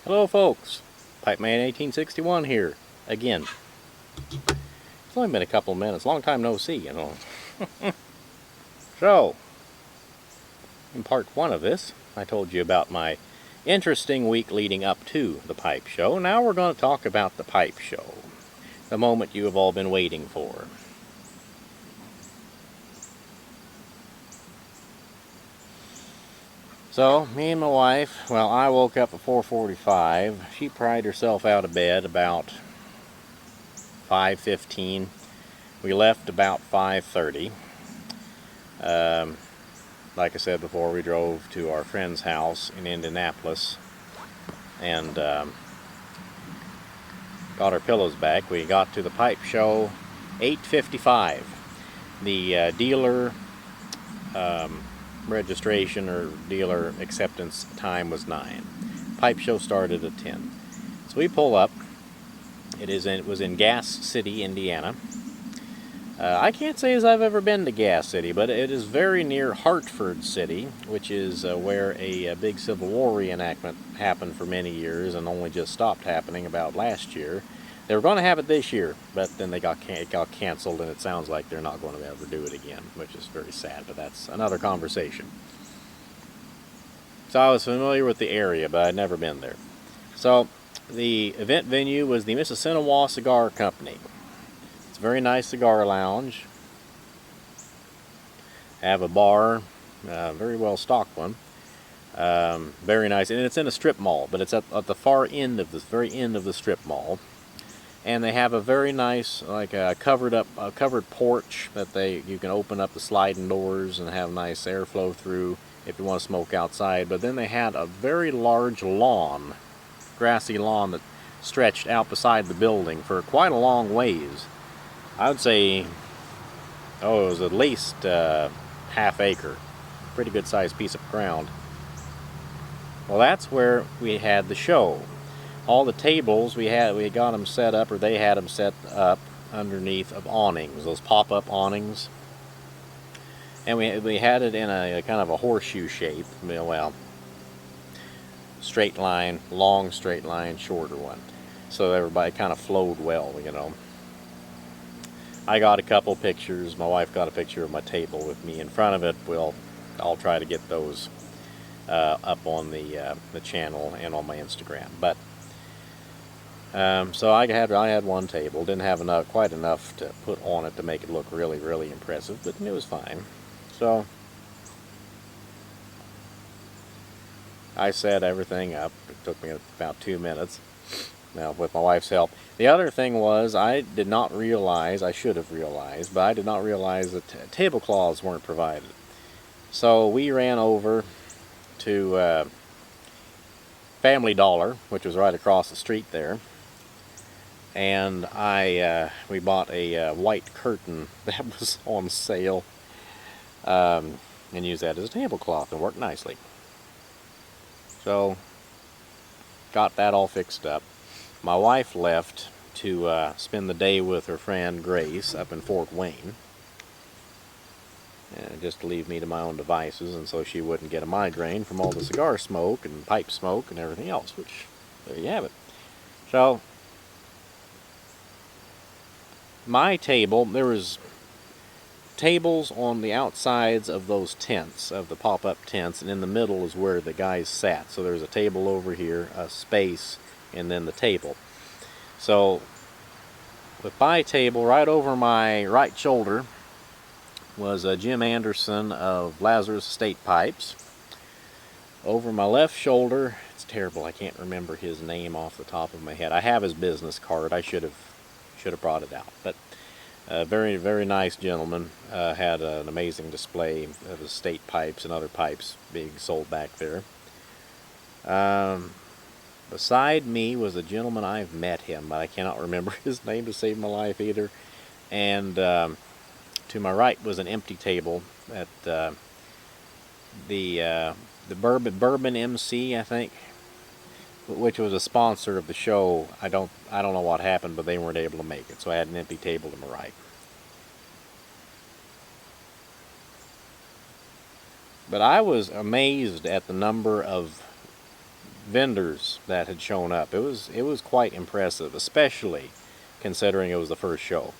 Hello folks, Pipe Man 1861 here, again. It's only been a couple of minutes, long time no see, you know. So, in part one of this, I told you about my interesting week leading up to the pipe show. Now we're going to talk about the pipe show, the moment you have all been waiting for. So, me and my wife, well, I woke up at 4:45. She pried herself out of bed about 5:15. We left about 5:30. Like I said before, we drove to our friend's house in Indianapolis and got our pillows back. We got to the pipe show 8:55. The dealer registration or dealer acceptance time was 9. Pipe show started at 10. So we pull up. It was in Gas City, Indiana. I can't say as I've ever been to Gas City, but it is very near Hartford City, which is where a big Civil War reenactment happened for many years and only just stopped happening about last year. They were going to have it this year, but then it got canceled, and it sounds like they're not going to ever do it again, which is very sad, but that's another conversation. So I was familiar with the area, but I'd never been there. So the event venue was the Mississinawa Cigar Company. It's a very nice cigar lounge. Have a bar, very well stocked one. Very nice, and it's in a strip mall, but it's at the far end of very end of the strip mall. And they have a very nice, like a covered porch that you can open up the sliding doors and have nice airflow through if you want to smoke outside. But then they had a very large lawn, grassy lawn that stretched out beside the building for quite a long ways. I would say, it was at least half acre. Pretty good sized piece of ground. Well, that's where we had the show. All the tables we got them set up, or they had them set up underneath of awnings, those pop-up awnings. And we had it in a kind of a horseshoe shape. Well, straight line, long straight line, shorter one. So everybody kind of flowed well, you know. I got a couple pictures. My wife got a picture of my table with me in front of it. I'll try to get those up on the channel and on my Instagram. But so I had one table. Didn't have quite enough to put on it to make it look really, really impressive, but it was fine. So I set everything up. It took me about 2 minutes. Now, with my wife's help. The other thing was, I did not realize, I should have realized, but I did not realize that tablecloths weren't provided. So we ran over to Family Dollar, which was right across the street there, and we bought a white curtain that was on sale, and used that as a tablecloth, and worked nicely. So got that all fixed up. My wife left to spend the day with her friend Grace up in Fort Wayne, just to leave me to my own devices, and so she wouldn't get a migraine from all the cigar smoke and pipe smoke and everything else, which, there you have it. So my table, there was tables on the outsides of those tents, of the pop-up tents, and in the middle is where the guys sat. So there's a table over here, a space, and then the table. So with my table, right over my right shoulder was Jim Anderson of Lazarus Estate Pipes. Over my left shoulder, it's terrible, I can't remember his name off the top of my head. I have his business card. I should have brought it out. But very, very nice gentleman. Had an amazing display of estate pipes and other pipes being sold back there. Beside me was a gentleman, I've met him, but I cannot remember his name to save my life either. And to my right was an empty table at the Bourbon MC, I think, which was a sponsor of the show. I don't know what happened, but they weren't able to make it, so I had an empty table to my right. But I was amazed at the number of vendors that had shown up. It was quite impressive, especially considering it was the first show.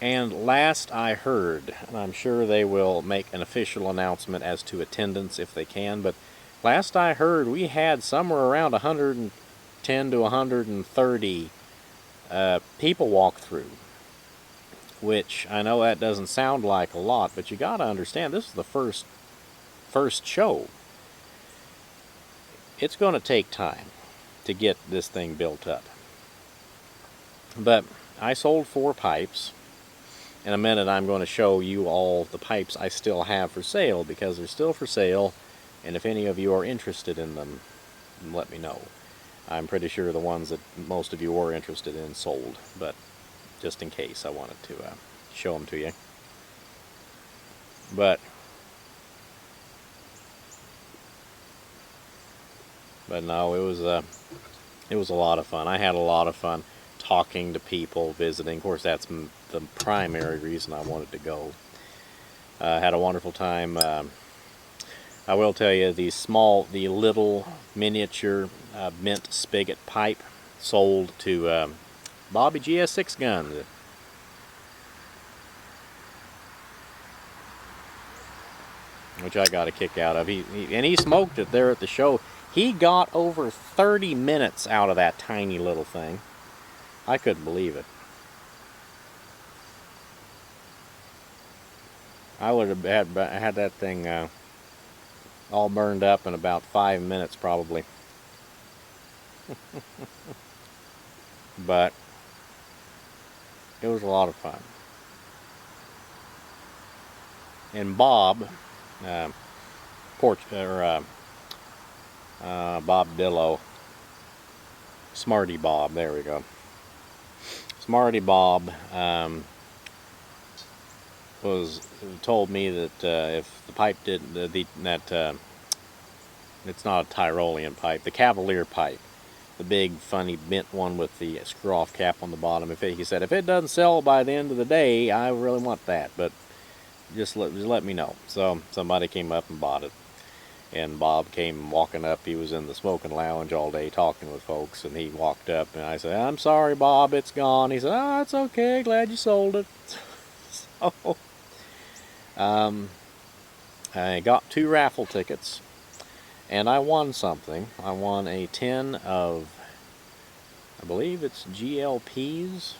And last I heard, and I'm sure they will make an official announcement as to attendance if they can, but last I heard we had somewhere around 110 to 130 people walk through, which I know that doesn't sound like a lot, but you got to understand this is the first show. It's going to take time to get this thing built up. But I sold 4 pipes. In a minute I'm going to show you all the pipes I still have for sale, because they're still for sale, and if any of you are interested in them, let me know. I'm pretty sure the ones that most of you were interested in sold, but just in case I wanted to show them to you. But no, it was a lot of fun. I had a lot of fun talking to people, visiting. Of course, that's the primary reason I wanted to go. Had a wonderful time. I will tell you, the little miniature mint spigot pipe sold to Bobby GS6 Guns. Which I got a kick out of. He smoked it there at the show. He got over 30 minutes out of that tiny little thing. I couldn't believe it. I would have had that thing all burned up in about 5 minutes probably. But it was a lot of fun. And Bob, Bob Dillo, Smarty Bob, there we go. Smarty Bob told me that if the pipe didn't, it's not a Tyrolean pipe, the Cavalier pipe, the big funny bent one with the screw-off cap on the bottom. He said if it doesn't sell by the end of the day, I really want that, but just let me know. So somebody came up and bought it. And Bob came walking up. He was in the smoking lounge all day talking with folks, and he walked up, and I said, "I'm sorry, Bob, it's gone." He said, "Oh, it's okay, glad you sold it." So, I got 2 raffle tickets, and I won something. I won a tin of, I believe it's GLPs.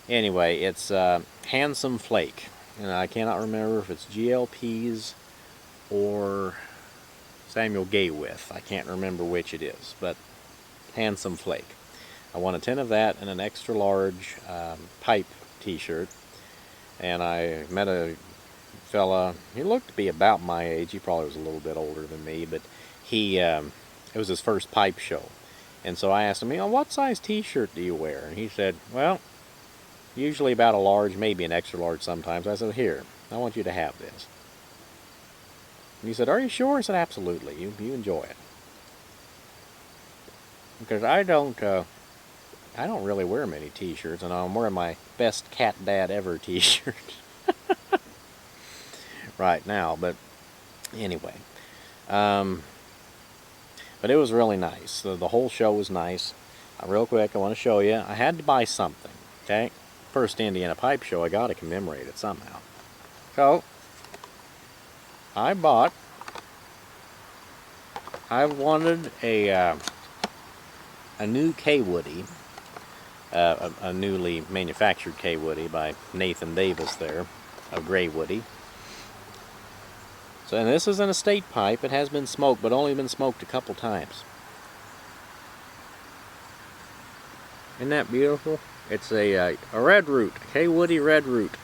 Anyway, it's Handsome Flake. And I cannot remember if it's GLPs or Samuel Gaywith. I can't remember which it is, but Handsome Flake. I won a tin of that and an extra large pipe t-shirt. And I met a fella, he looked to be about my age. He probably was a little bit older than me, but it was his first pipe show. And so I asked him, what size t-shirt do you wear? And he said, well, usually about a large, maybe an extra large sometimes. I said, here, I want you to have this. And he said, are you sure? I said, absolutely, you enjoy it. Because I don't really wear many t-shirts, and I'm wearing my best cat dad ever t-shirt right now, but anyway. But it was really nice. The whole show was nice. Real quick, I want to show you. I had to buy something, okay? First Indiana pipe show, I got to commemorate it somehow. So, I wanted a new K-Woody, a newly manufactured K-Woody by Nathan Davis there, a gray Woody. So, and this is an estate pipe. It has been smoked, but only been smoked a couple times. Isn't that beautiful? It's a red root, K-Woody red root.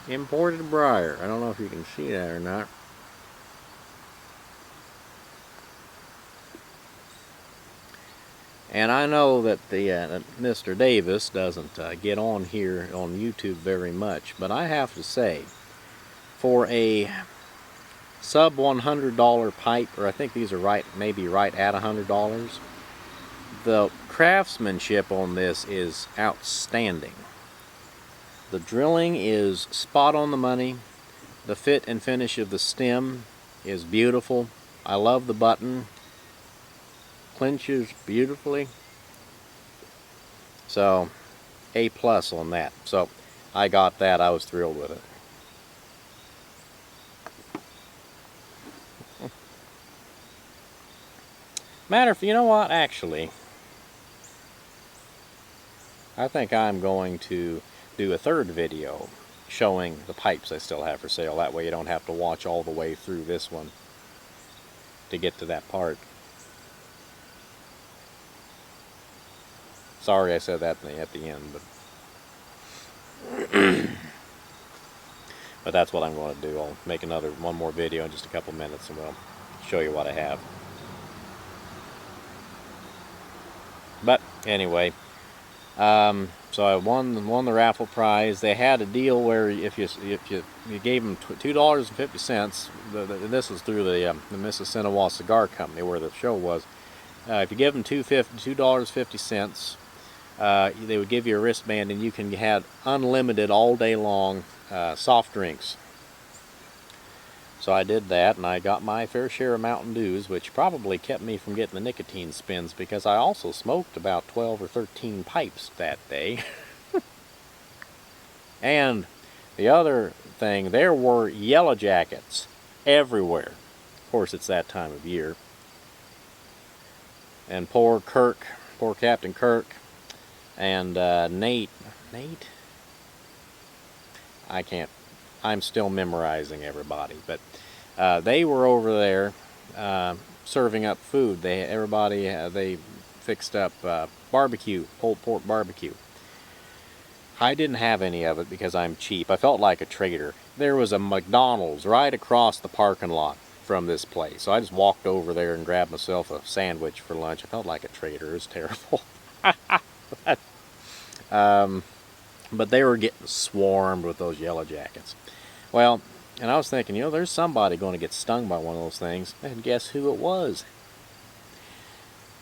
Imported briar. I don't know if you can see that or not. And I know that Mr. Davis doesn't get on here on YouTube very much, but I have to say, for a sub $100 pipe, or I think these are maybe right at $100, the craftsmanship on this is outstanding. The drilling is spot on the money. The fit and finish of the stem is beautiful. I love the button. Clinches beautifully. So, A+ on that. So, I got that. I was thrilled with it. You know what, actually, I think I'm going to do a third video showing the pipes I still have for sale. That way you don't have to watch all the way through this one to get to that part. Sorry I said that at the end, but that's what I'm going to do. I'll make one more video in just a couple minutes, and we'll show you what I have. But anyway, so I won the raffle prize. They had a deal where if you gave them $2.50, this was through the Mississinawa Cigar Company where the show was. If you give them $2.50, they would give you a wristband, and you can have unlimited all day long soft drinks. So I did that, and I got my fair share of Mountain Dews, which probably kept me from getting the nicotine spins, because I also smoked about 12 or 13 pipes that day. And the other thing, there were yellow jackets everywhere. Of course, it's that time of year. And poor Captain Kirk, and Nate, I'm still memorizing everybody, but they were over there serving up food. They fixed up barbecue, pulled pork barbecue. I didn't have any of it because I'm cheap. I felt like a traitor. There was a McDonald's right across the parking lot from this place, so I just walked over there and grabbed myself a sandwich for lunch. I felt like a traitor. It was terrible. But they were getting swarmed with those yellow jackets. Well, and I was thinking, there's somebody going to get stung by one of those things. And guess who it was?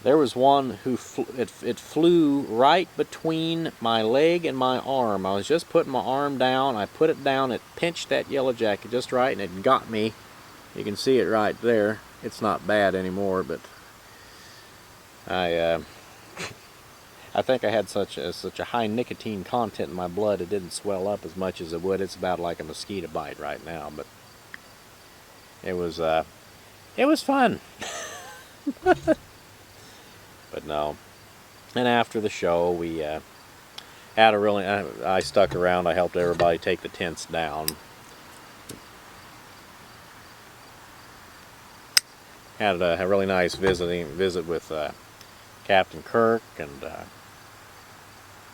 There was one who it flew right between my leg and my arm. I was just putting my arm down. I put it down. It pinched that yellow jacket just right, and it got me. You can see it right there. It's not bad anymore, but I think I had such a high nicotine content in my blood, it didn't swell up as much as it would. It's about like a mosquito bite right now, but it was fun. But no. And after the show, we had I stuck around. I helped everybody take the tents down. Had a really nice visit with Captain Kirk and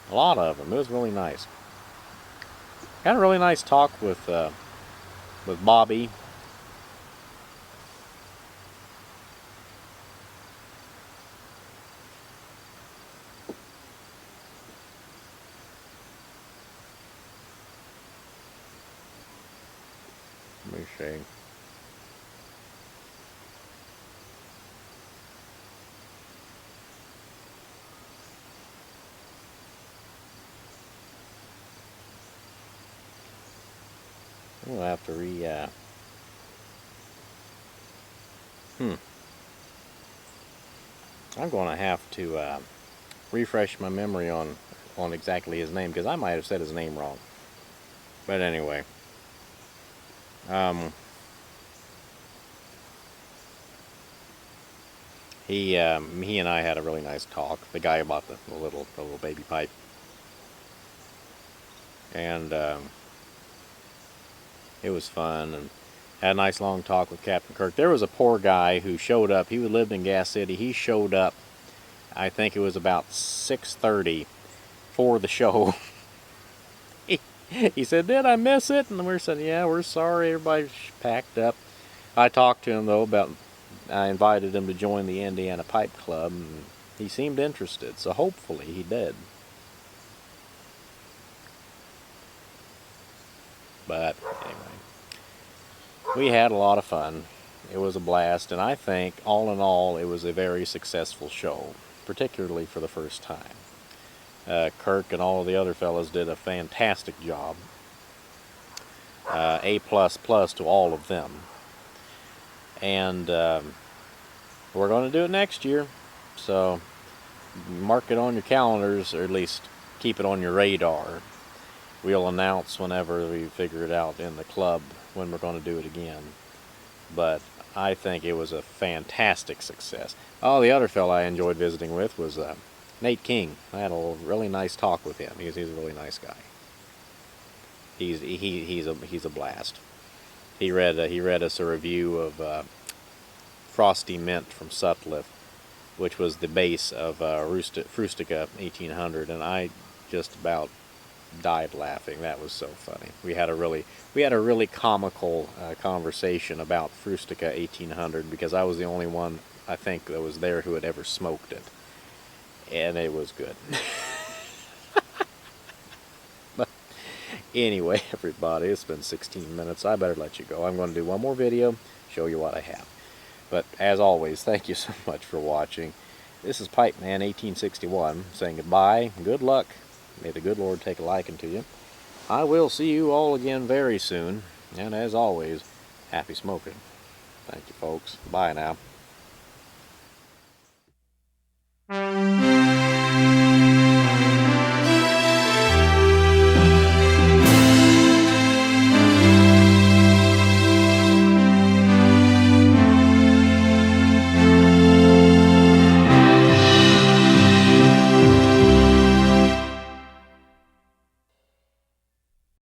a lot of them. It was really nice. Had a really nice talk with Bobby. Let me see. We'll have to I'm going to have to refresh my memory on exactly his name, because I might have said his name wrong. But anyway, he and I had a really nice talk. The guy about the little baby pipe, and it was fun, and had a nice long talk with Captain Kirk. There was a poor guy who showed up. He lived in Gas City. He showed up, I think it was about 6:30 for the show. He said, "Did I miss it?" And we said, "Yeah, we're sorry. Everybody's packed up." I talked to him, though, I invited him to join the Indiana Pipe Club, and he seemed interested, so hopefully he did. But anyway, we had a lot of fun. It was a blast, and I think, all in all, it was a very successful show, particularly for the first time. Kirk and all of the other fellas did a fantastic job. A++ to all of them. And we're going to do it next year. So mark it on your calendars, or at least keep it on your radar. We'll announce whenever we figure it out in the club when we're going to do it again. But I think it was a fantastic success. Oh, the other fella I enjoyed visiting with was Nate King. I had a really nice talk with him. He's a really nice guy. He's a blast. He read us a review of Frosty Mint from Sutliff, which was the base of Frustica 1800, and I just about died laughing. That was so funny. We had a really comical conversation about Frustica 1800 because I was the only one, I think, that was there who had ever smoked it, and it was good. But anyway, everybody, it's been 16 minutes. I better let you go. I'm going to do one more video, show you what I have. But as always, thank you so much for watching. This is Pipe Man 1861 saying goodbye, good luck. May the good Lord take a liking to you. I will see you all again very soon. And as always, happy smoking. Thank you, folks. Bye now.